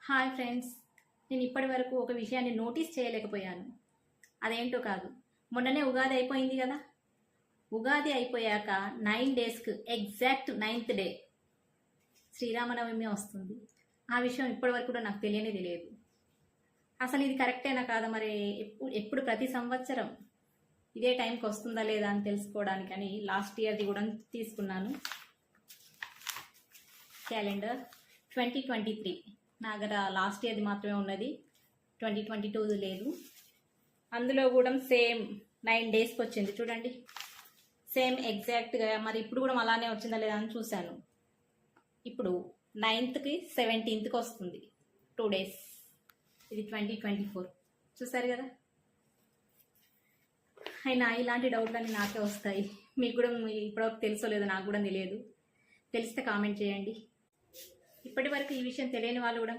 Hi friends, నేను ఇప్పటి వరకు ఒక విషయాన్ని నోటీస్ చేయలేకపోయాను. అదేంటో కాదు, మొన్ననే ఉగాది అయిపోయింది కదా. ఉగాది అయిపోయాక 9 డేస్కి ఎగ్జాక్ట్ 9th డే శ్రీరామనవమి వస్తుంది. ఆ విషయం ఇప్పటి వరకు కూడా నాకు తెలియదు. అసలు ఇది కరెక్టేనా కాదా, మరి ఎప్పుడు ప్రతి సంవత్సరం ఇదే టైంకి వస్తుందా లేదా అని తెలుసుకోవడానికని లాస్ట్ ఇయర్ది కూడా తీసుకున్నాను. క్యాలెండర్ 2023 నా దగ్గర లాస్ట్ ఇయర్ది మాత్రమే ఉన్నది, 2022 లేదు. అందులో కూడా సేమ్ 9 డేస్కి వచ్చింది చూడండి, సేమ్ ఎగ్జాక్ట్గా. మరి ఇప్పుడు కూడా అలానే వచ్చిందా లేదా అని చూశాను. ఇప్పుడు 9th-కి 17th-కి వస్తుంది, 2 డేస్. ఇది 2024 చూసారు కదా. అయినా ఇలాంటి డౌట్లన్నీ నాకే వస్తాయి. మీకు కూడా ఇప్పటివరకు తెలుసో లేదో నాకు కూడా తెలియదు. తెలిస్తే కామెంట్ చేయండి. ఇప్పటి వరకు ఈ విషయం తెలియని వాళ్ళు కూడా